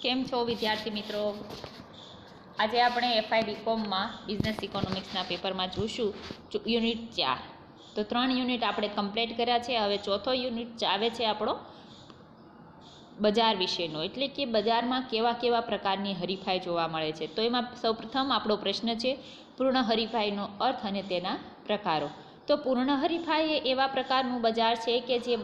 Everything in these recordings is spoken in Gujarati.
કેમ છો વિદ્યાર્થી મિત્રો? આજે આપણે એફઆઈ બીકોમમાં બિઝનેસ ઇકોનોમિક્સના પેપરમાં જોઈશું યુનિટ 4. તો 3 યુનિટ આપણે કમ્પ્લીટ કર્યા છે. હવે ચોથો યુનિટ આવે છે આપણો બજાર વિશેનો, એટલે કે બજારમાં કેવા કેવા પ્રકારની હરીફાઈ જોવા મળે છે. તો એમાં સૌપ્રથમ આપણો પ્રશ્ન છે પૂર્ણ હરીફાઈનો અર્થ અને તેના પ્રકારો. તો પૂર્ણ હરીફાઈ એ એવા પ્રકારનું બજાર છે કે જે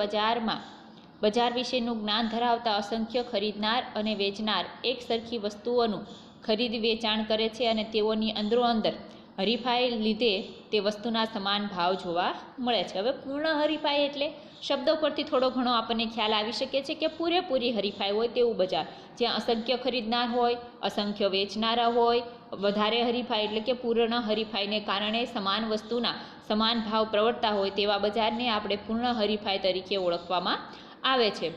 બજાર વિશેનું જ્ઞાન ધરાવતા અસંખ્ય ખરીદનાર અને વેચનાર એક સરખી વસ્તુઓનું ખરીદ વેચાણ કરે છે અને તેઓની અંદરોઅંદર હરીફાઈ લીધે તે વસ્તુના સમાન ભાવ જોવા મળે છે. હવે પૂર્ણ હરીફાઈ એટલે શબ્દો પરથી થોડો ઘણો આપણને ખ્યાલ આવી શકે છે કે પૂરેપૂરી હરીફાઈ હોય તેવું બજાર, જ્યાં અસંખ્ય ખરીદનાર હોય, અસંખ્ય વેચનારા હોય. વધારે હરીફાઈ એટલે કે પૂર્ણ હરીફાઈને કારણે સમાન વસ્તુના સમાન ભાવ પ્રવર્તતા હોય તેવા બજારને આપણે પૂર્ણ હરીફાઈ તરીકે ઓળખવામાં આવે છે.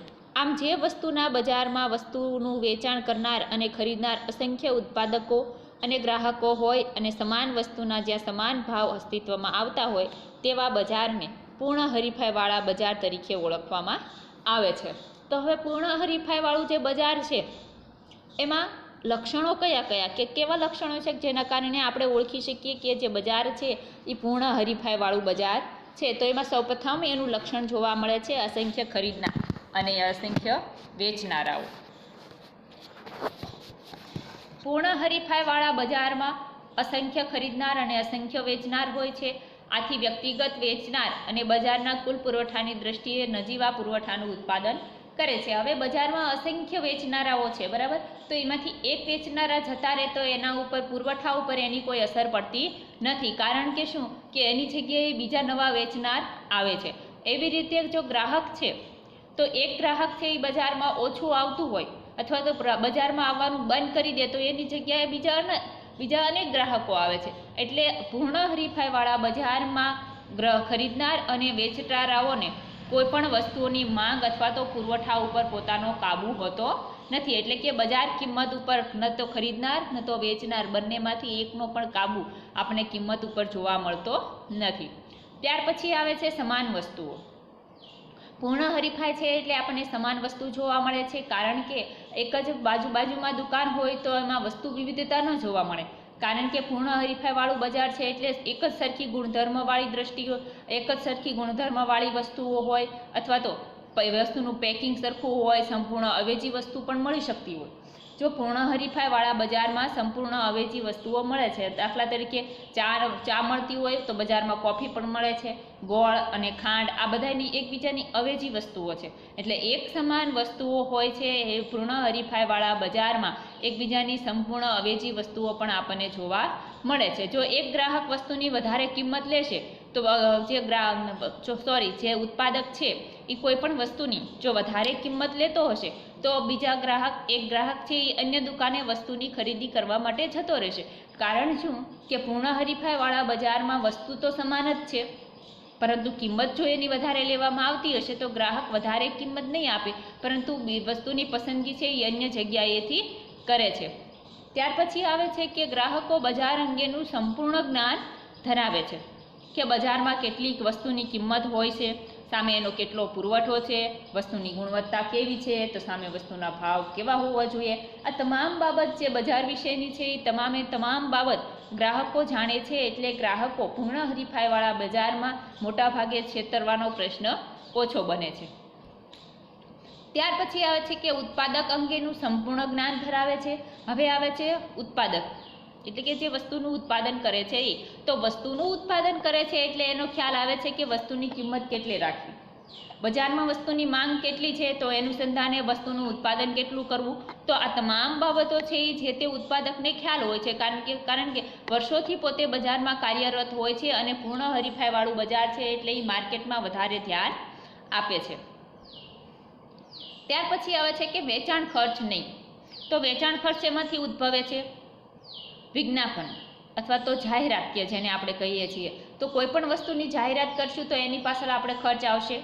આમ જે વસ્તુના બજારમાં વસ્તુનું વેચાણ કરનાર અને ખરીદનાર અસંખ્ય ઉત્પાદકો અને ગ્રાહકો હોય અને સમાન વસ્તુના જ્યાં સમાન ભાવ અસ્તિત્વમાં આવતા હોય તેવા બજારને પૂર્ણ હરીફાઈવાળા બજાર તરીકે ઓળખવામાં આવે છે. તો હવે પૂર્ણ હરીફાઈવાળું જે બજાર છે એમાં લક્ષણો કયા કયા કે કેવા લક્ષણો છે જેના કારણે આપણે ઓળખી શકીએ કે જે બજાર છે એ પૂર્ણ હરીફાઈવાળું બજાર છે? તો એમાં સૌપ્રથમ એનું લક્ષણ જોવા મળે છે અસંખ્ય ખરીદનાર અને અસંખ્ય વેચનારાઓ. પૂર્ણ હરીફાઈવાળા બજારમાં અસંખ્ય ખરીદનાર અને અસંખ્ય વેચનાર હોય છે. આથી વ્યક્તિગત વેચનાર અને બજારના કુલ પુરવઠાની દ્રષ્ટિએ નજીવા પુરવઠાનું ઉત્પાદન કરે છે. હવે બજારમાં અસંખ્ય વેચનારાઓ છે, બરાબર? તો એમાંથી એક વેચનારા જતા રહે તો એના ઉપર પુરવઠા ઉપર એની કોઈ અસર પડતી નથી. કારણ કે શું કે એની જગ્યાએ બીજા નવા વેચનાર આવે છે. એવી રીતે જો ગ્રાહક છે તો એક ગ્રાહક છે એ બજારમાં ઓછું આવતું હોય અથવા તો બજારમાં આવવાનું બંધ કરી દે તો એની જગ્યાએ બીજા અનેક ગ્રાહકો આવે છે. એટલે પૂર્ણ હરીફાઈવાળા બજારમાં ખરીદનાર અને વેચનારાઓને કોઈ પણ વસ્તુઓની માંગ અથવા તો પુરવઠા ઉપર પોતાનો કાબુ હોતો નથી. એટલે કે બજાર કિંમત ઉપર ન તો ખરીદનાર ન તો વેચનાર બંનેમાંથી એકનો પણ કાબુ આપણે કિંમત ઉપર જોવા મળતો નથી. ત્યાર પછી આવે છે સમાન વસ્તુઓ. પૂર્ણ હરીફાઈ છે એટલે આપણને સમાન વસ્તુ જોવા મળે છે. કારણ કે એક જ બાજુમાં દુકાન હોય તો એમાં વસ્તુ વિવિધતા ન જોવા મળે. કારણ કે પૂર્ણ હરીફાઈવાળું બજાર છે એટલે એક જ સરખી ગુણધર્મવાળી દ્રષ્ટિઓ, એક જ સરખી ગુણધર્મવાળી વસ્તુઓ હોય અથવા તો વસ્તુનું પેકિંગ સરખું હોય, સંપૂર્ણ અવેજી વસ્તુ પણ મળી શકતી હોય. જો પૂર્ણ હરીફાઈવાળા બજારમાં સંપૂર્ણ અવેજી વસ્તુઓ મળે છે, દાખલા તરીકે ચા મળતી હોય તો બજારમાં કોફી પણ મળે છે, ગોળ અને ખાંડ આ બધાની એકબીજાની અવેજી વસ્તુઓ છે. એટલે એક સમાન વસ્તુઓ હોય છે એ પૂર્ણ હરીફાઈવાળા બજારમાં એકબીજાની સંપૂર્ણ અવેજી વસ્તુઓ પણ આપણને જોવા મળે છે. જો એક ગ્રાહક વસ્તુની વધારે કિંમત લેશે તો જે ઉત્પાદક છે એ કોઈ પણ વસ્તુની જો વધારે કિંમત લેતો હશે તો એક ગ્રાહક છે એ અન્ય દુકાને વસ્તુની ખરીદી કરવા માટે જતો રહેશે. કારણ શું કે પૂર્ણ હરીફાઈવાળા બજારમાં વસ્તુ તો સમાન જ છે, પરંતુ કિંમત જો એની વધારે લેવામાં આવતી હશે તો ગ્રાહક વધારે કિંમત નહીં આપે, પરંતુ વસ્તુની પસંદગી છે એ અન્ય જગ્યાએથી કરે છે. ત્યાર પછી આવે છે કે ગ્રાહકો બજાર અંગેનું સંપૂર્ણ જ્ઞાન ધરાવે છે કે બજારમાં કેટલીક વસ્તુની કિંમત હોય છે, સામે એનો કેટલો પુરવઠો છે, વસ્તુની ગુણવત્તા કેવી છે, તો સામે વસ્તુના ભાવ કેવા હોવા જોઈએ. આ તમામ બાબત જે બજાર વિશેની છે એ તમામ બાબત ગ્રાહકો જાણે છે. એટલે ગ્રાહકો પૂર્ણ હરીફાઈવાળા બજારમાં મોટાભાગે છેતરવાનો પ્રશ્ન ઓછો બને છે. ત્યાર પછી આવે છે કે ઉત્પાદક અંગેનું સંપૂર્ણ જ્ઞાન ધરાવે છે. હવે આવે છે ઉત્પાદક, એટલે કે જે વસ્તુનું ઉત્પાદન કરે છે એ. તો વસ્તુનું ઉત્પાદન કરે છે એટલે એનો ખ્યાલ આવે છે કે વસ્તુની કિંમત કેટલી રાખવી, બજારમાં વસ્તુની માંગ કેટલી છે તો અનુસંધાને વસ્તુનું ઉત્પાદન કેટલું કરવું. તો આ તમામ બાબતો છે એ જે તે ઉત્પાદકને ખ્યાલ હોય છે. કારણ કે વર્ષોથી પોતે બજારમાં કાર્યરત હોય છે અને પૂર્ણ હરીફાઈવાળું બજાર છે એટલે એ માર્કેટમાં વધારે ધ્યાન આપે છે. ત્યાર પછી આવે છે કે વેચાણ ખર્ચ નહીં. તો વેચાણ ખર્ચ એમાંથી ઉદ્ભવે છે વિજ્ઞાપન અથવા તો જાહેરાત કે જેને આપણે કહીએ છીએ. તો કોઈ પણ વસ્તુની જાહેરાત કરશું તો એની પાછળ આપણે ખર્ચ આવશે,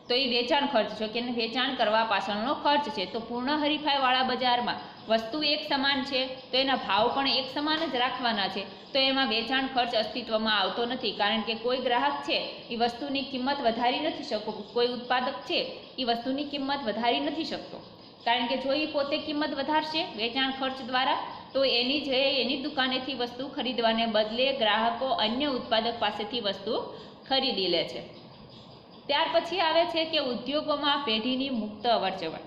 તો એ વેચાણ ખર્ચ છે કે વેચાણ કરવા પાછળનો ખર્ચ છે. તો પૂર્ણ હરીફાઈવાળા બજારમાં વસ્તુ એક સમાન છે તો એના ભાવ પણ એક સમાન જ રાખવાના છે. તો એમાં વેચાણ ખર્ચ અસ્તિત્વમાં આવતો નથી. કારણ કે કોઈ ગ્રાહક છે એ વસ્તુની કિંમત વધારી નથી શકતો, કોઈ ઉત્પાદક છે એ વસ્તુની કિંમત વધારી નથી શકતો. કારણ કે જો એ પોતે કિંમત વધારશે વેચાણ ખર્ચ દ્વારા તો એની દુકાનેથી વસ્તુ ખરીદવાને બદલે ગ્રાહકો અન્ય ઉત્પાદક પાસેથી વસ્તુ ખરીદી લે છે. ત્યાર પછી આવે છે કે ઉદ્યોગોમાં પેઢીની મુક્ત અવરજવર.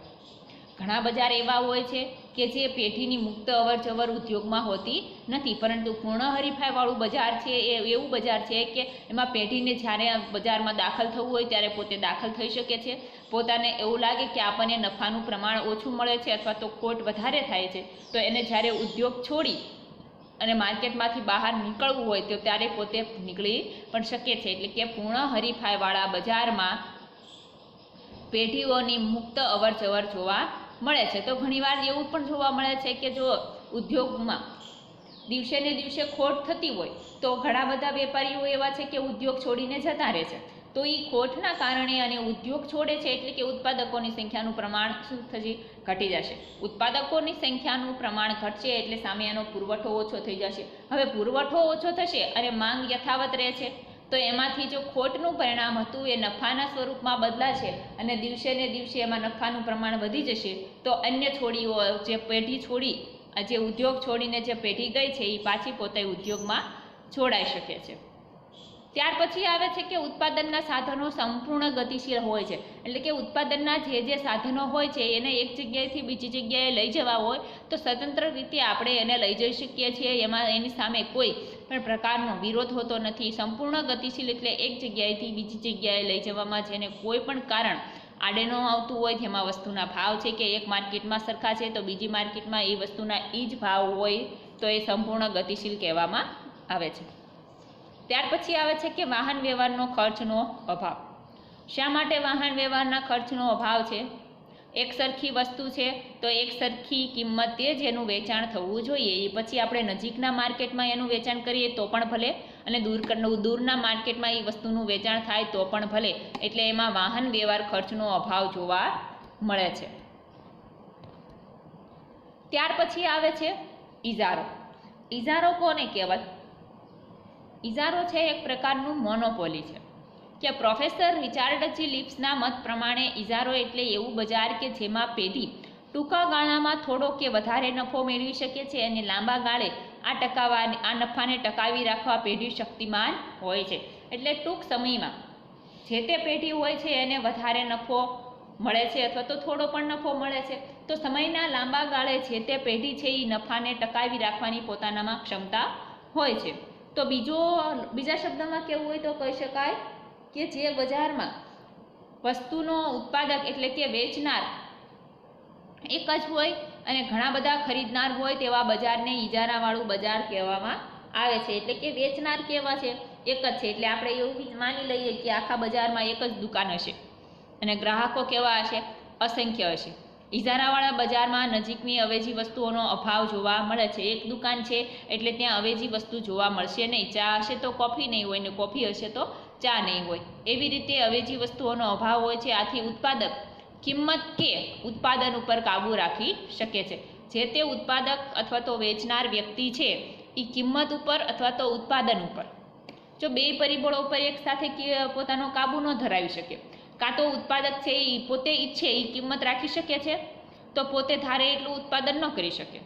ઘણા બજાર એવા હોય છે કે જે પેઢીની મુક્ત અવરજવર ઉદ્યોગમાં હોતી નથી, પરંતુ પૂર્ણ હરીફાઈવાળું બજાર છે એ એવું બજાર છે કે એમાં પેઢીને જ્યારે બજારમાં દાખલ થવું હોય ત્યારે પોતે દાખલ થઈ શકે છે. પોતાને એવું લાગે કે આપણને નફાનું પ્રમાણ ઓછું મળે છે અથવા તો ખોટ વધારે થાય છે તો એને જ્યારે ઉદ્યોગ છોડી અને માર્કેટમાંથી બહાર નીકળવું હોય તો ત્યારે પોતે નીકળી પણ શકે છે. એટલે કે પૂર્ણ હરીફાઈવાળા બજારમાં પેઢીઓની મુક્ત અવરજવર જોવા મળે છે. તો ઘણીવાર એવું પણ જોવા મળે છે કે જો ઉદ્યોગમાં દિવસે ને દિવસે ખોટ થતી હોય તો ઘણા બધા વેપારીઓ એવા છે કે ઉદ્યોગ છોડીને જતા રહે છે. તો એ ખોટના કારણે અને ઉદ્યોગ છોડે છે એટલે કે ઉત્પાદકોની સંખ્યાનું પ્રમાણ શું થશે? ઘટી જશે. ઉત્પાદકોની સંખ્યાનું પ્રમાણ ઘટશે એટલે સામે એનો પુરવઠો ઓછો થઈ જશે. હવે પુરવઠો ઓછો થશે અને માંગ યથાવત રહે છે તો એમાંથી જો ખોટનું પરિણામ હતું એ નફાના સ્વરૂપમાં બદલાશે અને દિવસે ને દિવસે એમાં નફાનું પ્રમાણ વધી જશે તો અન્ય છોડીઓ જે પેઢી છોડી જે ઉદ્યોગ છોડીને જે પેઢી ગઈ છે એ પાછી પોતે ઉદ્યોગમાં જોડાઈ શકે છે. ત્યાર પછી આવે છે કે ઉત્પાદનના સાધનો સંપૂર્ણ ગતિશીલ હોય છે. એટલે કે ઉત્પાદનના જે સાધનો હોય છે એને એક જગ્યાએથી બીજી જગ્યાએ લઈ જવા હોય તો સ્વતંત્ર રીતે આપણે એને લઈ જઈ શકીએ છીએ. એમાં એની સામે કોઈ પણ પ્રકારનો વિરોધ હોતો નથી. સંપૂર્ણ ગતિશીલ એટલે એક જગ્યાએથી બીજી જગ્યાએ લઈ જવામાં જેને કોઈ પણ કારણ આડે ન આવતું હોય, જેમાં વસ્તુના ભાવ છે કે એક માર્કેટમાં સરખા છે તો બીજી માર્કેટમાં એ વસ્તુના એ જ ભાવ હોય તો એ સંપૂર્ણ ગતિશીલ કહેવામાં આવે છે. ત્યાર પછી આવે છે કે વાહન વ્યવહારનો ખર્ચનો અભાવ. શા માટે વાહન વ્યવહારના ખર્ચનો અભાવ છે? એક સરખી વસ્તુ છે તો એક સરખી કિંમતે જ એનું વેચાણ થવું જોઈએ. એ પછી આપણે નજીકના માર્કેટમાં એનું વેચાણ કરીએ તો પણ ભલે અને દૂરના માર્કેટમાં એ વસ્તુનું વેચાણ થાય તો પણ ભલે. એટલે એમાં વાહન વ્યવહાર ખર્ચનો અભાવ જોવા મળે છે. ત્યાર પછી આવે છે ઇજારો. ઇજારો કોને કહેવાય? ઇજારો છે એક પ્રકારનું મોનોપોલી છે કે પ્રોફેસર રિચાર્ડ જી લિપ્સના મત પ્રમાણે ઇજારો એટલે એવું બજાર કે જેમાં પેઢી ટૂંકા ગાળામાં થોડો કે વધારે નફો મેળવી શકે છે અને લાંબા ગાળે આ નફાને ટકાવી રાખવા પેઢી શક્તિમાન હોય છે. એટલે ટૂંક સમયમાં જે તે પેઢી હોય છે એને વધારે નફો મળે છે અથવા તો થોડો પણ નફો મળે છે તો સમયના લાંબા ગાળે જે તે પેઢી છે એ નફાને ટકાવી રાખવાની પોતાનામાં ક્ષમતા હોય છે. તો બીજા શબ્દમાં કહેવું હોય તો કહી શકાય કે જે બજારમાં વસ્તુનો ઉત્પાદક એટલે કે વેચનાર એક જ હોય અને ઘણા બધા ખરીદનાર હોય તેવા બજારને ઇજારાવાળું બજાર કહેવામાં આવે છે. એટલે કે વેચનાર કેવા છે? એક જ છે. એટલે આપણે એવું માની લઈએ કે આખા બજારમાં એક જ દુકાન હશે અને ગ્રાહકો કેવા હશે? અસંખ્ય હશે. ઇજારાવાળા બજારમાં નજીકની અવેજી વસ્તુઓનો અભાવ જોવા મળે છે. એક દુકાન છે એટલે ત્યાં અવેજી વસ્તુ જોવા મળશે નહીં. ચા હશે તો કોફી નહીં હોય ને કોફી હશે તો ચા નહીં હોય. એવી રીતે અવેજી વસ્તુઓનો અભાવ હોય છે. આથી ઉત્પાદક કિંમત કે ઉત્પાદન ઉપર કાબૂ રાખી શકે છે. જે તે ઉત્પાદક અથવા તો વેચનાર વ્યક્તિ છે એ કિંમત ઉપર અથવા તો ઉત્પાદન ઉપર જો બે પરિબળો ઉપર એક સાથે પોતાનો કાબૂ ન ધરાવી શકે, કાં તો ઉત્પાદક છે એ પોતે ઈચ્છે એ કિંમત રાખી શકે છે તો પોતે ધારે એટલું ઉત્પાદન ન કરી શકે.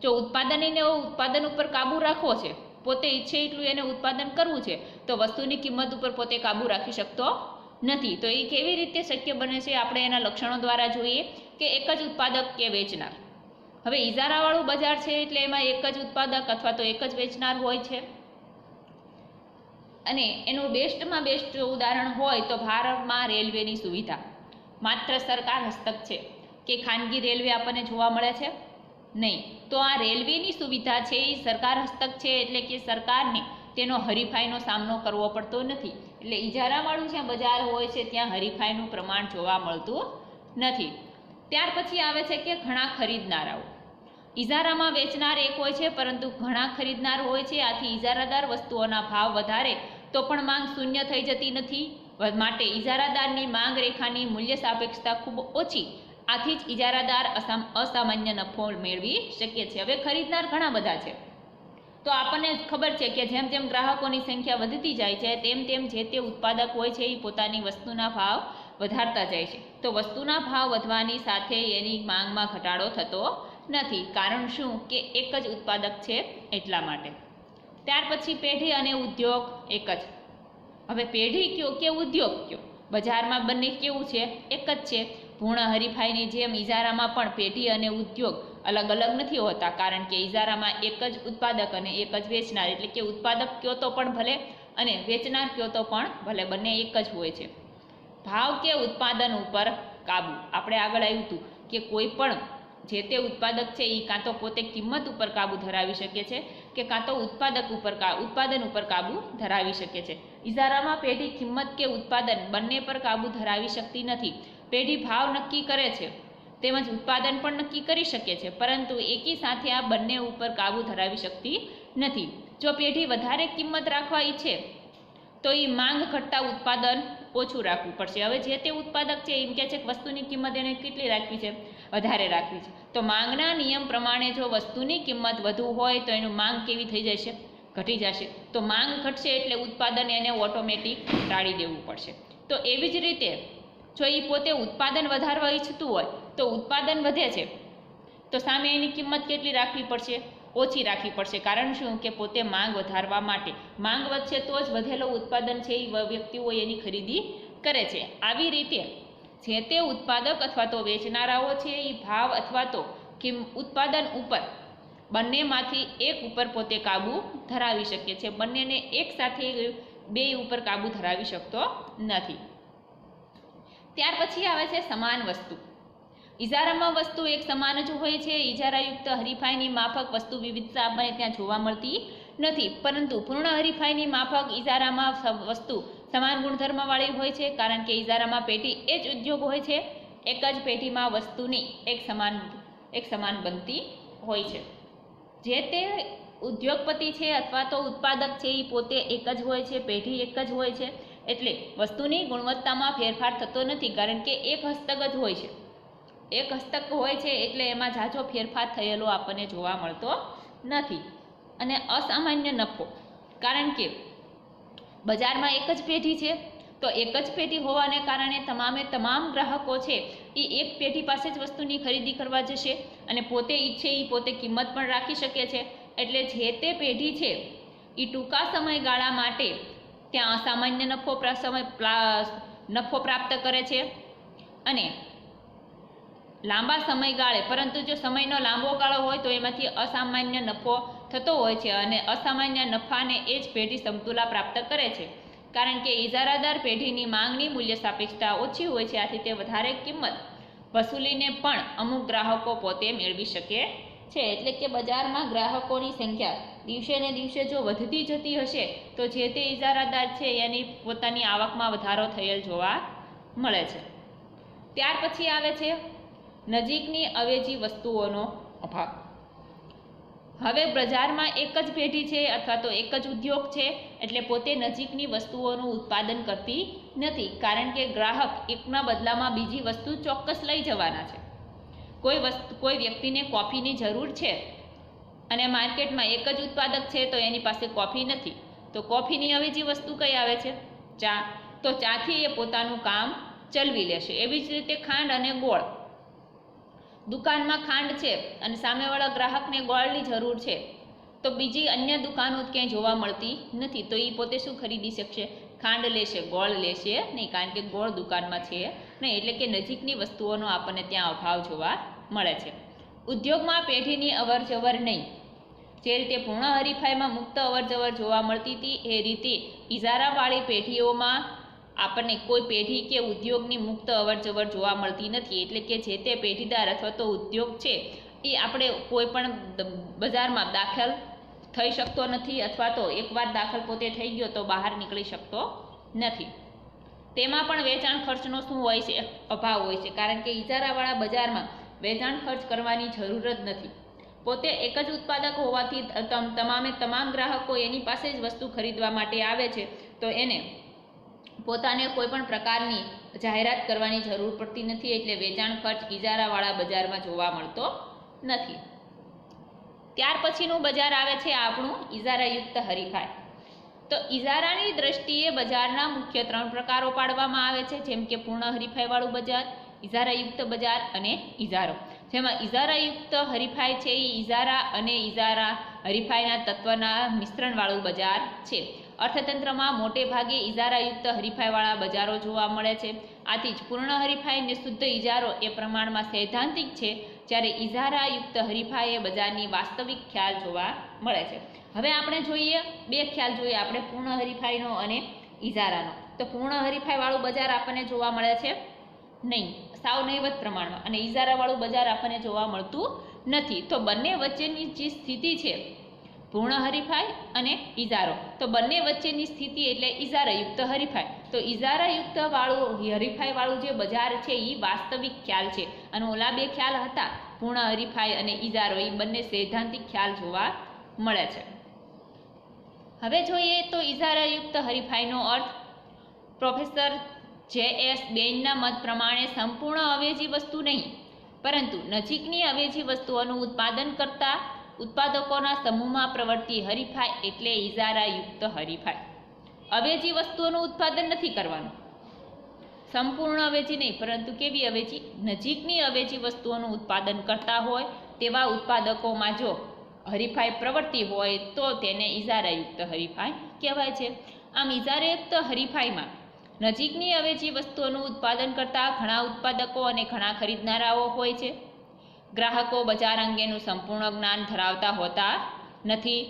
જો ઉત્પાદન ઉપર કાબૂ રાખવો છે, પોતે ઈચ્છે એટલું એને ઉત્પાદન કરવું છે તો વસ્તુની કિંમત ઉપર પોતે કાબૂ રાખી શકતો નથી. તો એ કેવી રીતે શક્ય બને છે? આપણે એના લક્ષણો દ્વારા જોઈએ કે એક જ ઉત્પાદક કે વેચનાર. હવે ઇજારાવાળું બજાર છે એટલે એમાં એક જ ઉત્પાદક અથવા તો એક જ વેચનાર હોય છે અને એનું બેસ્ટમાં બેસ્ટ ઉદાહરણ હોય તો ભારતમાં રેલવેની સુવિધા માત્ર સરકાર હસ્તક છે કે ખાનગી રેલવે આપણને જોવા મળે છે? નહીં. તો આ રેલવેની સુવિધા છે એ સરકાર હસ્તક છે એટલે કે સરકારને તેનો હરીફાઈનો સામનો કરવો પડતો નથી. એટલે ઇજારાવાળું જ્યાં બજાર હોય છે ત્યાં હરીફાઈનું પ્રમાણ જોવા મળતું નથી. ત્યાર પછી આવે છે કે ઘણા ખરીદનારાઓ. ઇજારામાં વેચનાર એક હોય છે પરંતુ ઘણા ખરીદનાર હોય છે. આથી ઇજારાદાર વસ્તુઓના ભાવ વધારે તો પણ માંગ શૂન્ય થઈ જતી નથી. માટે ઇજારાદારની માંગ રેખાની મૂલ્ય સાપેક્ષતા ખૂબ ઓછી. આથી જ ઇજારાદાર અસામાન્ય નફો મેળવી શકે છે. હવે ખરીદનાર ઘણા બધા છે તો આપણને ખબર છે કે જેમ જેમ ગ્રાહકોની સંખ્યા વધતી જાય છે તેમ તેમ જે તે ઉત્પાદક હોય છે એ પોતાની વસ્તુના ભાવ વધારતા જાય છે, તો વસ્તુના ભાવ વધવાની સાથે એની માંગમાં ઘટાડો થતો નથી. કારણ શું? કે એક જ ઉત્પાદક છે એટલા માટે. ત્યાર પછી પેઢી અને ઉદ્યોગ એક જ. હવે પેઢી કયો કે ઉદ્યોગ કયો, બજારમાં બંને કેવું છે? એક જ છે. પૂર્ણ હરીફાઈની જેમ ઇજારામાં પણ પેઢી અને ઉદ્યોગ અલગ અલગ નથી હોતા, કારણ કે ઇજારામાં એક જ ઉત્પાદક અને એક જ વેચનાર, એટલે કે ઉત્પાદક કયો તો પણ ભલે અને વેચનાર કયો તો પણ ભલે, બંને એક જ હોય છે. ભાવ કે ઉત્પાદન ઉપર કાબુ. આપણે આગળ આવ્યું હતું કે કોઈ પણ જે તે ઉત્પાદક છે એ કાં તો પોતે કિંમત ઉપર કાબુ ધરાવી શકે છે કે કાં તો ઉત્પાદન ઉપર કાબુ ધરાવી શકે છે. ઇજારામાં પેઢી કિંમત કે ઉત્પાદન બંને પર કાબુ ધરાવી શકતી નથી. પેઢી ભાવ નક્કી કરે છે તેમજ ઉત્પાદન પણ નક્કી કરી શકે છે, પરંતુ એકી સાથે આ બંને ઉપર કાબુ ધરાવી શકતી નથી. જો પેઢી વધારે કિંમત રાખવા ઈચ્છે તો એ માંગ ઘટતા ઉત્પાદન ઓછું રાખવું પડશે. હવે જે તે ઉત્પાદક છે એમ કહે છે કે વસ્તુની કિંમત એને કેટલી રાખવી છે? વધારે રાખવી છે. તો માંગના નિયમ પ્રમાણે જો વસ્તુની કિંમત વધુ હોય તો એનું માંગ કેવી થઈ જશે? ઘટી જશે. તો માંગ ઘટશે એટલે ઉત્પાદન એને ઓટોમેટિક ટાળી દેવું પડશે. તો એવી જ રીતે જો એ પોતે ઉત્પાદન વધારવા ઈચ્છતું હોય તો ઉત્પાદન વધે છે તો સામે એની કિંમત કેટલી રાખવી પડશે? ઓછી રાખવી પડશે. કારણ શું? કે પોતે માંગ વધારવા માટે. માંગ વધશે તો જ વધેલો ઉત્પાદન છે એ વ્યક્તિઓ એની ખરીદી કરે છે. આવી રીતે જે તે ઉત્પાદક અથવા તો વેચનારાઓ છે એ ભાવ અથવા તો ઉત્પાદન ઉપર બંનેમાંથી એક ઉપર પોતે કાબુ ધરાવી શકે છે. બંનેને એક સાથે બે ઉપર કાબુ ધરાવી શકતો નથી. ત્યાર પછી આવે છે સમાન વસ્તુ. ઇજારામાં વસ્તુ એક સમાન જ હોય છે. ઇજારાયુક્ત હરીફાઈની માફક વસ્તુ વિવિધતા આપણને ત્યાં જોવા મળતી નથી, પરંતુ પૂર્ણ હરીફાઈની માફક ઇજારામાં વસ્તુ સમાન ગુણધર્મવાળી હોય છે, કારણ કે ઇજારામાં પેઢી એ જ ઉદ્યોગ હોય છે. એક જ પેઢીમાં વસ્તુની એક સમાન બનતી હોય છે. જે તે ઉદ્યોગપતિ છે અથવા તો ઉત્પાદક છે એ પોતે એક જ હોય છે, પેઢી એક જ હોય છે, એટલે વસ્તુની ગુણવત્તામાં ફેરફાર થતો નથી, કારણ કે એક હસ્તક જ હોય છે. એક હસ્તક હોય છે એટલે એમાં ઝાઝો ફેરફાર થયેલો આપણને જોવા મળતો નથી. અને અસામાન્ય નફો, કારણ કે બજારમાં એક જ પેઢી છે, તો એક જ પેઢી હોવાને કારણે તમામ ગ્રાહકો છે એ એક પેઢી પાસે જ વસ્તુની ખરીદી કરવા જશે અને પોતે ઈચ્છે એ પોતે કિંમત પણ રાખી શકે છે. એટલે જે તે પેઢી છે એ ટૂંકા સમયગાળા માટે ત્યાં અસામાન્ય નફો પ્રાપ્ત કરે છે અને લાંબા સમયગાળે, પરંતુ જો સમયનો લાંબો ગાળો હોય તો એમાંથી અસામાન્ય નફો થતો હોય છે અને અસામાન્ય નફાને એ જ પેઢી સમતુલા પ્રાપ્ત કરે છે. કારણ કે ઇજારાદાર પેઢીની માંગની મૂલ્ય સાપેક્ષતા ઓછી હોય છે, આથી તે વધારે કિંમત વસૂલીને પણ અમુક ગ્રાહકો પોતે મેળવી શકે છે. એટલે કે બજારમાં ગ્રાહકોની સંખ્યા દિવસે ને દિવસે જો વધતી જતી હશે તો જે તે ઇજારાદાર છે એની પોતાની આવકમાં વધારો થયેલ જોવા મળે છે. ત્યાર પછી આવે છે નજીકની અવેજી વસ્તુઓનો અભાવ. હવે બજારમાં એક જ પેઢી છે અથવા તો એક જ ઉદ્યોગ છે એટલે પોતે નજીકની વસ્તુઓનું ઉત્પાદન કરતી નથી, કારણ કે ગ્રાહક એકના બદલામાં બીજી વસ્તુ ચોક્કસ લઈ જવાના છે. કોઈ વ્યક્તિને કોફીની જરૂર છે અને માર્કેટમાં એક જ ઉત્પાદક છે તો એની પાસે કોફી નથી, તો કોફીની અવેજી વસ્તુ કઈ આવે છે? ચા. તો ચાથી એ પોતાનું કામ ચલાવી લેશે. એવી જ રીતે ખાંડ અને ગોળ. દુકાનમાં ખાંડ છે અને સામેવાળા ગ્રાહકને ગોળની જરૂર છે, તો બીજી અન્ય દુકાનો ક્યાંય જોવા મળતી નથી, તો એ પોતે શું ખરીદી શકશે? ખાંડ લેશે, ગોળ લેશે નહીં, કારણ કે ગોળ દુકાનમાં છે નહીં. એટલે કે નજીકની વસ્તુઓનો આપણને ત્યાં અભાવ જોવા મળે છે. ઉદ્યોગમાં પેઢીની અવરજવર નહીં. જે રીતે પૂર્ણ હરીફાઈમાં મુક્ત અવરજવર જોવા મળતી હતી એ રીતે ઇજારાવાળી પેઢીઓમાં આપણને કોઈ પેઢી કે ઉદ્યોગની મુક્ત અવરજવર જોવા મળતી નથી. એટલે કે જે તે પેઢીદાર અથવા તો ઉદ્યોગ છે એ આપણે કોઈ પણ બજારમાં દાખલ થઈ શકતો નથી, અથવા તો એકવાર દાખલ પોતે થઈ ગયો તો બહાર નીકળી શકતો નથી. તેમાં પણ વેચાણ ખર્ચનો શું હોય છે? અભાવ હોય છે, કારણ કે ઇજારાવાળા બજારમાં વેચાણ ખર્ચ કરવાની જરૂર જ નથી. પોતે એક જ ઉત્પાદક હોવાથી તમામ ગ્રાહકો એની પાસે જ વસ્તુ ખરીદવા માટે આવે છે, તો એને પોતાને કોઈ પણ પ્રકારની જાહેરાત કરવાની જરૂર પડતી નથી. એટલે વેચાણ ખર્ચ ઇજારાવાળા બજારમાં જોવા મળતો નથી. ત્યાર પછીનું બજાર આવે છે આપણું ઇજારાયુક્ત હરીફાઈ. તો ઇજારાની દ્રષ્ટિએ બજારના મુખ્ય 3 પ્રકારો પાડવામાં આવે છે, જેમ કે પૂર્ણ હરીફાઈવાળું બજાર, ઇજારાયુક્ત બજાર અને ઇજારો. જેમાં ઇજારાયુક્ત હરીફાઈ છે એ ઇજારા અને ઇજારા હરીફાઈના તત્વના મિશ્રણવાળું બજાર છે. અર્થતંત્રમાં મોટે ભાગે ઇજારાયુક્ત હરીફાઈવાળા બજારો જોવા મળે છે. આથી જ પૂર્ણ હરીફાઈ અને શુદ્ધ ઇજારો એ પ્રમાણમાં સૈદ્ધાંતિક છે, જ્યારે ઇજારાયુક્ત હરીફાઈ એ બજારની વાસ્તવિક ખ્યાલ જોવા મળે છે. હવે આપણે જોઈએ બે ખ્યાલ જોઈએ આપણે પૂર્ણ હરીફાઈનો અને ઇજારાનો. તો પૂર્ણ હરીફાઈવાળું બજાર આપણને જોવા મળે છે નહીં, સાવ નહીવત પ્રમાણમાં, અને ઇજારાવાળું બજાર આપણને જોવા મળતું નથી. તો બંને વચ્ચેની જે સ્થિતિ છે પૂર્ણ હરીફાઈ અને ઇજારો, તો બંને વચ્ચેની સ્થિતિ એટલે ઇજારાયુક્ત હરીફાઈ. તો ઇજારાયુક્ત વાળું હરીફાઈવાળું જે બજાર છે એ વાસ્તવિક ખ્યાલ છે, અને ઓલા બે ખ્યાલ હતા પૂર્ણ હરીફાઈ અને ઇજારો, એ બંને સૈદ્ધાંતિક ખ્યાલ જોવા મળે છે. હવે જોઈએ તો ઇજારાયુક્ત હરીફાઈનો અર્થ. પ્રોફેસર જે.એસ. બેઇનના મત પ્રમાણે સંપૂર્ણ અવેજી વસ્તુ નહીં, પરંતુ નજીકની અવેજી વસ્તુઓનું ઉત્પાદન કરતા ઉત્પાદકોના સમૂહમાં પ્રવર્તી હરીફાઈ એટલે ઇજારાયુક્ત હરીફાઈ. અવેજી વસ્તુઓનું ઉત્પાદન નથી કરવાનું, સંપૂર્ણ અવેજી નહીં, પરંતુ કેવી અવેજી? નજીકની અવેજી વસ્તુઓનું ઉત્પાદન કરતા હોય તેવા ઉત્પાદકોમાં જો હરીફાઈ પ્રવર્તી હોય તો તેને ઇજારાયુક્ત હરીફાઈ કહેવાય છે. આમ ઇજારાયુક્ત હરીફાઈમાં નજીકની અવેજી વસ્તુઓનું ઉત્પાદન કરતા ઘણા ઉત્પાદકો અને ઘણા ખરીદનારાઓ હોય છે. ગ્રાહકો બજાર અંગેનું સંપૂર્ણ જ્ઞાન ધરાવતા હોતા નથી.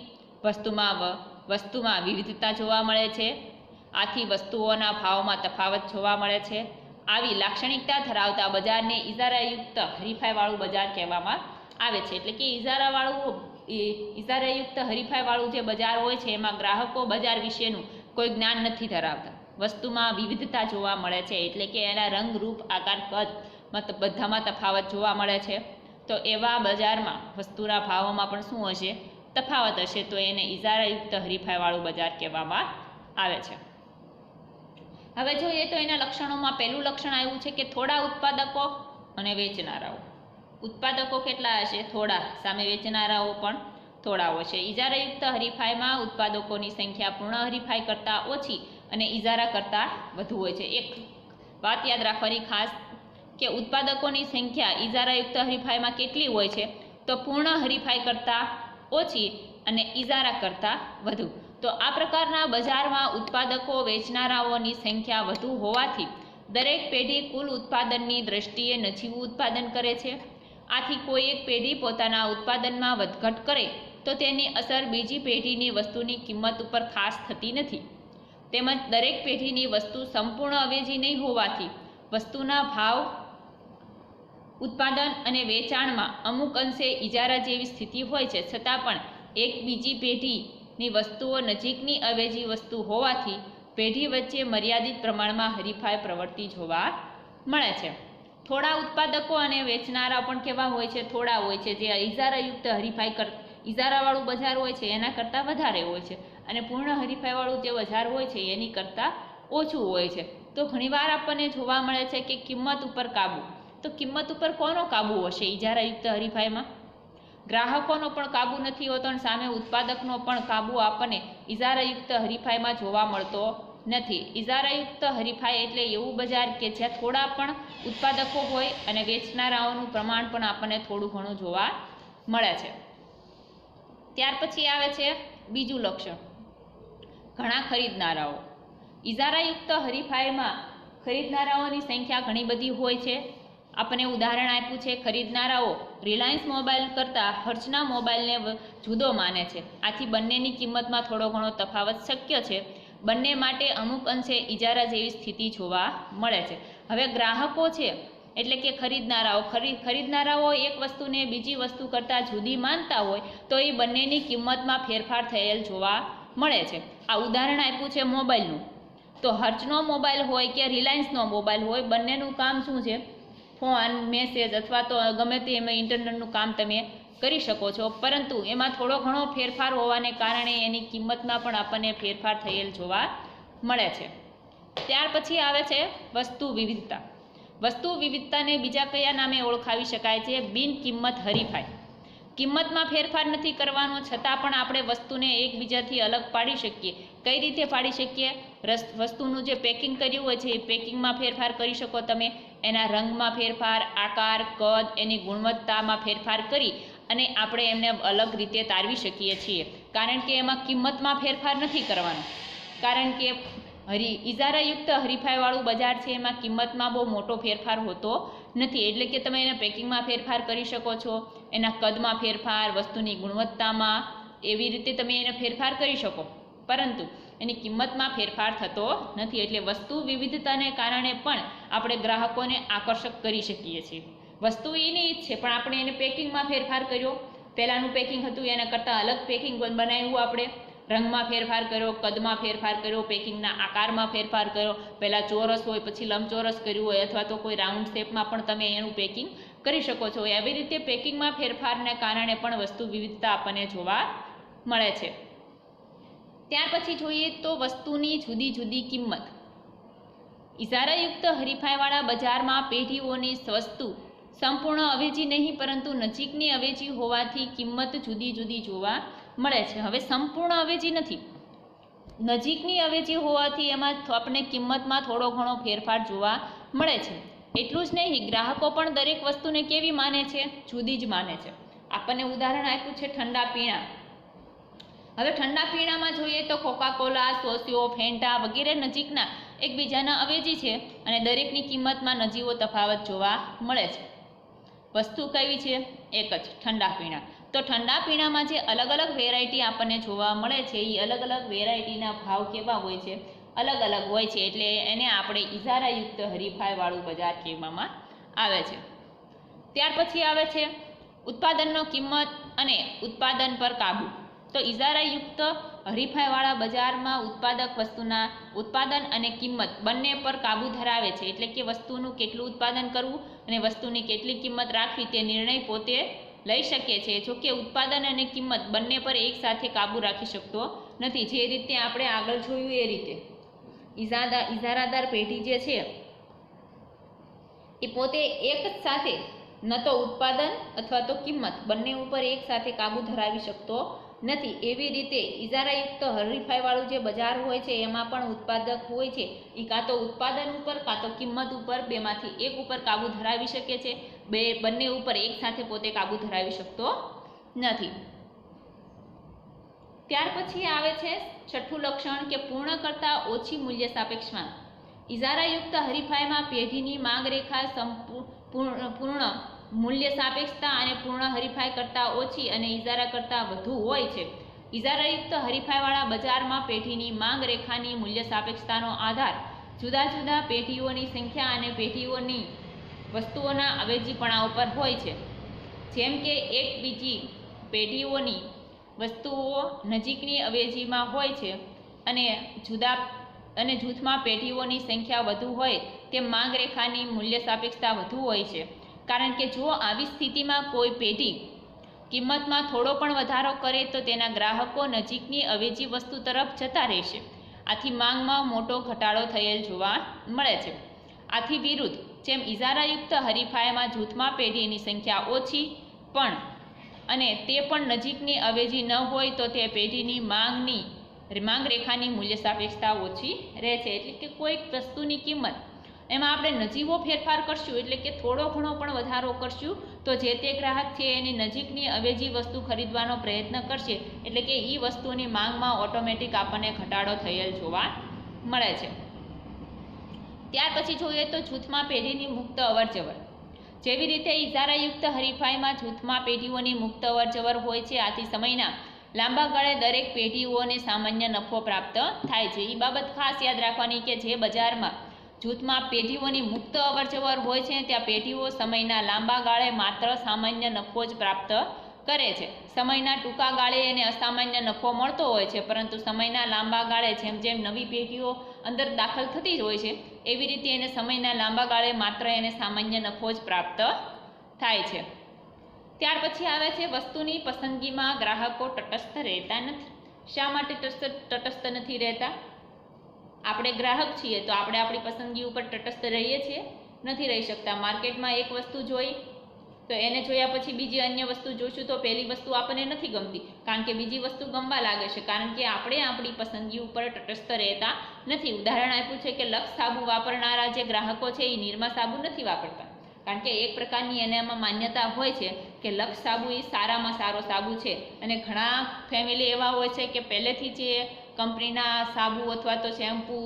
વસ્તુમાં વિવિધતા જોવા મળે છે. આથી વસ્તુઓના ભાવમાં તફાવત જોવા મળે છે. આવી લાક્ષણિકતા ધરાવતા બજારને ઇજારાયુક્ત હરીફાઈવાળું બજાર કહેવામાં આવે છે. એટલે કે ઇજારાયુક્ત હરીફાઈવાળું જે બજાર હોય છે એમાં ગ્રાહકો બજાર વિશેનું કોઈ જ્ઞાન નથી ધરાવતા. વસ્તુમાં વિવિધતા જોવા મળે છે, એટલે કે એના રંગ, રૂપ, આકાર, કદ બધામાં તફાવત જોવા મળે છે. તો એવા બજારમાં વસ્તુના ભાવોમાં પણ શું હશે? તફાવત હશે. તો એને ઇજારાયુક્ત હરીફાઈવાળું બજાર કહેવામાં આવે છે. હવે જોઈએ તો એના લક્ષણોમાં પહેલું લક્ષણ આવ્યું છે કે થોડા ઉત્પાદકો અને વેચનારાઓ. ઉત્પાદકો કેટલા હશે? થોડા. સામે વેચનારાઓ પણ થોડા હોય છે. ઇજારાયુક્ત હરીફાઈમાં ઉત્પાદકોની સંખ્યા પૂર્ણ હરીફાઈ કરતાં ઓછી અને ઇજારા કરતાં વધુ હોય છે. એક વાત યાદ રાખવાની ખાસ કે ઉત્પાદકોની સંખ્યા ઇજારાયુક્ત હરીફાઈમાં કેટલી હોય છે? તો પૂર્ણ હરીફાઈ કરતાં ઓછી અને ઇજારા કરતાં વધુ. તો આ પ્રકારના બજારમાં ઉત્પાદકો વેચનારાઓની સંખ્યા વધુ હોવાથી દરેક પેઢી કુલ ઉત્પાદનની દ્રષ્ટિએ નજીવું ઉત્પાદન કરે છે. આથી કોઈ એક પેઢી પોતાના ઉત્પાદનમાં વધઘટ કરે તો તેની અસર બીજી પેઢીની વસ્તુની કિંમત ઉપર ખાસ થતી નથી. તેમજ દરેક પેઢીની વસ્તુ સંપૂર્ણ અવેજી નહીં હોવાથી વસ્તુના ભાવ, ઉત્પાદન અને વેચાણમાં અમુક અંશે ઇજારા જેવી સ્થિતિ હોય છે. છતાં પણ એક બીજી પેઢીની વસ્તુઓ નજીકની અવેજી વસ્તુ હોવાથી પેઢી વચ્ચે મર્યાદિત પ્રમાણમાં હરીફાઈ પ્રવૃત્તિ જોવા મળે છે. થોડા ઉત્પાદકો અને વેચનારા પણ કેવા હોય છે? થોડા હોય છે. જે ઇજારાયુક્ત હરીફાઈ ઇજારાવાળું બજાર હોય છે એના કરતાં વધારે હોય છે, અને પૂર્ણ હરીફાઈવાળું જે બજાર હોય છે એની કરતાં ઓછું હોય છે. તો ઘણીવાર આપણને જોવા મળે છે કે કિંમત ઉપર કાબુ. તો કિંમત ઉપર કોનો કાબુ હશે ઇજારાયુક્ત હરીફાઈમાં? ગ્રાહકોનો પણ કાબુ નથી હોતો, અને સામે ઉત્પાદકનો પણ કાબુ આપણને ઇજારાયુક્ત હરીફાઈમાં જોવા મળતો નથી. ઇજારાયુક્ત હરીફાઈ એટલે એવું બજાર કે જ્યાં થોડા પણ ઉત્પાદકો હોય અને વેચનારાઓનું પ્રમાણ પણ આપણને થોડું ઘણું જોવા મળે છે. ત્યાર પછી આવે છે બીજું લક્ષણ, ઘણા ખરીદનારાઓ. ઇજારાયુક્ત હરીફાઈમાં ખરીદનારાઓની સંખ્યા ઘણી બધી હોય છે. આપણને ઉદાહરણ આપ્યું છે, ખરીદનારાઓ રિલાયન્સ મોબાઈલ કરતાં હર્ચના મોબાઈલને જુદો માને છે. આથી બંનેની કિંમતમાં થોડો ઘણો તફાવત શક્ય છે. બંને માટે અમુક અંશે ઇજારા જેવી સ્થિતિ જોવા મળે છે. હવે ગ્રાહકો છે એટલે કે ખરીદનારાઓ એક વસ્તુને બીજી વસ્તુ કરતાં જુદી માનતા હોય તો એ બંનેની કિંમતમાં ફેરફાર થયેલ જોવા મળે છે. આ ઉદાહરણ આપ્યું છે મોબાઈલનું. તો હર્ચનો મોબાઈલ હોય કે રિલાયન્સનો મોબાઈલ હોય, બંનેનું કામ શું છે? ફોન, મેસેજ અથવા તો ગમે તે એમાં ઇન્ટરનેટનું કામ તમે કરી શકો છો, પરંતુ એમાં થોડો ઘણો ફેરફાર હોવાને કારણે એની કિંમતમાં પણ આપણને ફેરફાર થયેલ જોવા મળે છે. ત્યાર પછી આવે છે વસ્તુ વિવિધતા. વસ્તુ વિવિધતાને બીજા કયા નામે ઓળખાવી શકાય છે? બિન કિંમત હરીફાઈ. કિંમતમાં ફેરફાર નથી કરવાનો, છતાં પણ આપણે વસ્તુને એકબીજાથી અલગ પાડી શકીએ કઈ રીતે પાડી શકીએ? વસ્તુનું જે પેકિંગ કર્યું હોય છે એ પેકિંગમાં ફેરફાર કરી શકો તમે, એના રંગમાં ફેરફાર, આકાર, કદ, એની ગુણવત્તામાં ફેરફાર કરી અને આપણે એમને અલગ રીતે તારવી શકીએ છીએ. કારણ કે એમાં કિંમતમાં ફેરફાર નથી કરવાનો, કારણ કે ઇજારાયુક્ત હરીફાઈવાળું બજાર છે એમાં કિંમતમાં બહુ મોટો ફેરફાર હોતો નથી. એટલે કે તમે એના પેકિંગમાં ફેરફાર કરી શકો છો, એના કદમાં ફેરફાર, વસ્તુની ગુણવત્તામાં, એવી રીતે તમે એને ફેરફાર કરી શકો, પરંતુ એની કિંમતમાં ફેરફાર થતો નથી. એટલે વસ્તુ વિવિધતાને કારણે પણ આપણે ગ્રાહકોને આકર્ષક કરી શકીએ છીએ. વસ્તુ એની જ છે પણ આપણે એને પેકિંગમાં ફેરફાર કર્યો, પહેલાંનું પેકિંગ હતું એના કરતાં અલગ પેકિંગ બનાવ્યું, આપણે રંગમાં ફેરફાર કર્યો, કદમાં ફેરફાર કર્યો, પેકિંગના આકારમાં ફેરફાર કર્યો, પહેલાં ચોરસ હોય પછી લંબચોરસ કર્યું હોય, અથવા તો કોઈ રાઉન્ડ શેપમાં પણ તમે એનું પેકિંગ કરી શકો છો. એવી રીતે પેકિંગમાં ફેરફારને કારણે પણ વસ્તુ વિવિધતા આપણને જોવા મળે છે. ત્યાર પછી જોઈએ તો વસ્તુની જુદી જુદી કિંમત. ઇજારાયુક્ત હરીફાઈવાળા બજારમાં પેઢીઓની વસ્તુ સંપૂર્ણ અવેજી નહીં પરંતુ નજીકની અવેજી હોવાથી કિંમત જુદી જુદી જોવા મળે છે. હવે સંપૂર્ણ અવેજી નથી, નજીકની અવેજી હોવાથી એમાં આપણે કિંમતમાં થોડો ઘણો ફેરફાર જોવા મળે છે. એટલું જ નહીં, ગ્રાહકો પણ દરેક વસ્તુને કેવી માને છે? જુદી જ માને છે. આપણને ઉદાહરણ આપ્યું છે ઠંડા પીણા. હવે ઠંડા પીણામાં જોઈએ તો કોકાકોલા, સોસિયો, ફેન્ટા વગેરે નજીકના એકબીજાના અવેજી છે અને દરેકની કિંમતમાં નજીવો તફાવત જોવા મળે છે. વસ્તુ કઈ છે? એક જ, ઠંડા પીણા. તો ઠંડા પીણામાં જે અલગ અલગ વેરાયટી આપણને જોવા મળે છે એ અલગ અલગ વેરાયટીના ભાવ કેવા હોય છે? અલગ અલગ હોય છે. એટલે એને આપણે ઇજારાયુક્ત હરીફાઈવાળું બજાર કહેવામાં આવે છે. ત્યાર પછી આવે છે ઉત્પાદનનો કિંમત અને ઉત્પાદન પર કાબૂ. તો ઇજારાયુક્ત હરીફાઈવાળા બજારમાં ઉત્પાદક વસ્તુના ઉત્પાદન અને કિંમત બંને પર કાબૂ ધરાવે છે. એટલે કે વસ્તુનું કેટલું ઉત્પાદન કરવું અને વસ્તુની કેટલી કિંમત રાખવી તે નિર્ણય પોતે લઈ શકીએ છીએ. જોકે ઉત્પાદન અને કિંમત બંને પર એકસાથે કાબૂ રાખી શકતો નથી. જે રીતે આપણે આગળ જોયું એ રીતે ઇજારાદાર પેઢી જે છે એ પોતે એક જ સાથે ન તો ઉત્પાદન અથવા તો કિંમત બંને ઉપર એક સાથે કાબૂ ધરાવી શકતો નથી. એવી રીતે ઇજારાયુક્ત હરીફાઈવાળું જે બજાર હોય છે એમાં પણ ઉત્પાદક હોય છે એ કાં તો ઉત્પાદન ઉપર કાં તો કિંમત ઉપર, બેમાંથી એક ઉપર કાબૂ ધરાવી શકે છે, બંને ઉપર એક સાથે પોતે કાબૂ ધરાવી શકતો નથી. ત્યાર પછી આવે છે છઠ્ઠું લક્ષણ કે પૂર્ણ કરતાં ઓછી મૂલ્ય સાપેક્ષ માંગ. ઇજારાયુક્ત હરીફાઈમાં પેઢીની માંગ રેખા પૂર્ણ મૂલ્ય સાપેક્ષતા અને પૂર્ણ હરીફાઈ કરતાં ઓછી અને ઇજારા કરતાં વધુ હોય છે. ઇજારાયુક્ત હરીફાઈવાળા બજારમાં પેઢીની માંગ રેખાની મૂલ્ય સાપેક્ષતાનો આધાર જુદા જુદા પેઢીઓની સંખ્યા અને પેઢીઓની વસ્તુઓના અવેજીપણા ઉપર હોય છે. જેમ કે એક બીજી પેઢીઓની વસ્તુઓ નજીકની અવેજીમાં હોય છે અને જૂથમાં પેઢીઓની સંખ્યા વધુ હોય તેમ માંગ રેખાની મૂલ્ય સાપેક્ષતા વધુ હોય છે. કારણ કે જો આવી સ્થિતિમાં કોઈ પેઢી કિંમતમાં થોડો પણ વધારો કરે તો તેના ગ્રાહકો નજીકની અવેજી વસ્તુ તરફ જતા રહેશે. આથી માંગમાં મોટો ઘટાડો થયેલ જોવા મળે છે. આથી વિરુદ્ધ, જેમ ઇજારાયુક્ત હરીફાઈમાં જૂથમાં પેઢીની સંખ્યા ઓછી પણ અને તે પણ નજીકની અવેજી ન હોય તો તે પેઢીની માંગ રેખાની મૂલ્ય સાપેક્ષતા ઓછી રહે છે. એટલે કે કોઈક વસ્તુની કિંમત એમાં આપણે નજીવો ફેરફાર કરશું, એટલે કે થોડો ઘણો પણ વધારો કરશું તો જે તે ગ્રાહક છે એની નજીકની અવેજી વસ્તુ ખરીદવાનો પ્રયત્ન કરશે. એટલે કે એ વસ્તુની માંગમાં ઓટોમેટિક આપણને ઘટાડો થયેલ જોવા મળે છે. ત્યાર પછી જોઈએ તો જૂથમાં પેઢીની મુક્ત અવરજવર. જેવી રીતે ઇજારાયુક્ત હરીફાઈમાં જૂથમાં પેઢીઓની મુક્ત અવરજવર હોય છે, આથી સમયના લાંબા ગાળે દરેક પેઢીઓને સામાન્ય નફો પ્રાપ્ત થાય છે. એ બાબત ખાસ યાદ રાખવાની કે જે બજારમાં જૂથમાં પેઢીઓની મુક્ત અવરજવર હોય છે ત્યાં પેઢીઓ સમયના લાંબા ગાળે માત્ર સામાન્ય નફો જ પ્રાપ્ત કરે છે. સમયના ટૂંકા ગાળે એને અસામાન્ય નફો મળતો હોય છે, પરંતુ સમયના લાંબા ગાળે જેમ જેમ નવી પેઢીઓ અંદર દાખલ થતી જ હોય છે એવી રીતે એને સમયના લાંબા ગાળે માત્ર એને સામાન્ય નફો જ પ્રાપ્ત થાય છે. ત્યાર પછી આવે છે વસ્તુની પસંદગીમાં ગ્રાહકો તટસ્થ રહેતા નથી. શા માટે તટસ્થ નથી રહેતા? આપણે ગ્રાહક છીએ તો આપણે આપણી પસંદગી ઉપર તટસ્થ રહીએ છીએ? નથી રહી શકતા. માર્કેટમાં એક વસ્તુ જોઈ તો એને જોયા પછી બીજી અન્ય વસ્તુ જોઈશું તો પહેલી વસ્તુ આપણને નથી ગમતી, કારણ કે બીજી વસ્તુ ગમવા લાગે છે, કારણ કે આપણે આપણી પસંદગી ઉપર તટસ્થ રહેતા નથી. ઉદાહરણ આપ્યું છે કે લક્સ સાબુ વાપરનારા જે ગ્રાહકો છે એ નિરમા સાબુ નથી વાપરતા, કારણ કે એક પ્રકારની એનામાં માન્યતા હોય છે કે લક્સ સાબુ એ સારામાં સારો સાબુ છે, અને ઘણા ફેમિલી એવા હોય છે કે પહેલેથી જે કંપનીના સાબુ અથવા તો શેમ્પૂ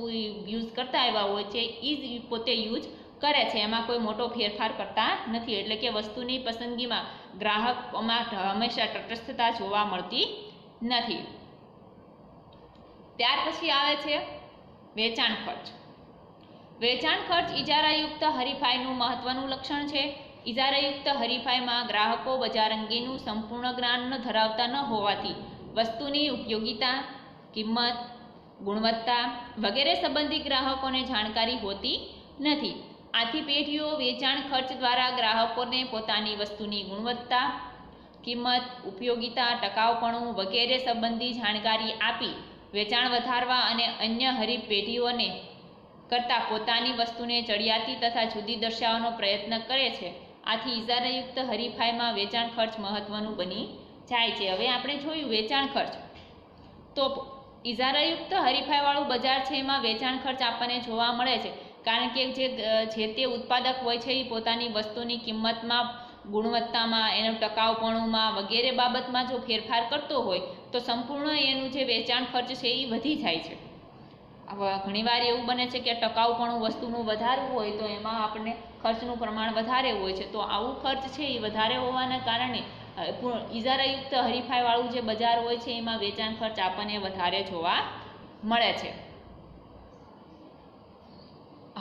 યુઝ કરતા આવ્યા હોય છે એ જ પોતે યુઝ કરે છે, એમાં કોઈ મોટો ફેરફાર કરતા નથી. એટલે કે વસ્તુની પસંદગીમાં ગ્રાહકોમાં હંમેશા તટસ્થતા જોવા મળતી નથી. ત્યાર પછી આવે છે વેચાણ ખર્ચ. વેચાણ ખર્ચ ઇજારાયુક્ત હરીફાઈનું મહત્વનું લક્ષણ છે. ઇજારાયુક્ત હરીફાઈમાં ગ્રાહકો બજાર અંગેનું સંપૂર્ણ જ્ઞાન ધરાવતા ન હોવાથી વસ્તુની ઉપયોગિતા, કિંમત, ગુણવત્તા વગેરે સંબંધી ગ્રાહકોને જાણકારી હોતી નથી. આથી પેઢીઓ વેચાણ ખર્ચ દ્વારા ગ્રાહકોને પોતાની વસ્તુની ગુણવત્તા, કિંમત, ઉપયોગિતા, ટકાઉપણું વગેરે સંબંધી જાણકારી આપી વેચાણ વધારવા અને અન્ય હરીફ પેઢીઓને કરતાં પોતાની વસ્તુને ચડિયાતી તથા જુદી દર્શાવવાનો પ્રયત્ન કરે છે. આથી ઇજારાયુક્ત હરીફાઈમાં વેચાણ ખર્ચ મહત્વનું બની જાય છે. હવે આપણે જોયું વેચાણ ખર્ચ, તો ઇજારાયુક્ત હરીફાઈવાળું બજાર છે એમાં વેચાણ ખર્ચ આપણને જોવા મળે છે, કારણ કે જે તે ઉત્પાદક હોય છે એ પોતાની વસ્તુની કિંમતમાં, ગુણવત્તામાં, એનું ટકાઉપણુંમાં વગેરે બાબતમાં જો ફેરફાર કરતો હોય તો સંપૂર્ણ એનું જે વેચાણ ખર્ચ છે એ વધી જાય છે. ઘણીવાર એવું બને છે કે ટકાઉપણું વસ્તુનું વધારવું હોય તો એમાં આપણને ખર્ચનું પ્રમાણ વધારે હોય છે, તો આવું ખર્ચ છે એ વધારે હોવાના કારણે ઇજારાયુક્ત હરીફાઈવાળું જે બજાર હોય છે એમાં વેચાણ ખર્ચ આપણને વધારે જોવા મળે છે.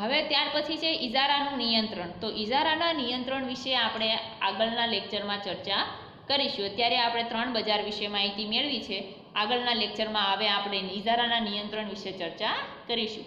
હવે ત્યાર પછી છે ઇજારાનું નિયંત્રણ. તો ઇજારાના નિયંત્રણ વિશે આપણે આગળના લેક્ચરમાં ચર્ચા કરીશું. અત્યારે આપણે 3 બજાર વિશે માહિતી મેળવી છે. આગળના લેક્ચરમાં હવે આપણે ઇજારાના નિયંત્રણ વિશે ચર્ચા કરીશું.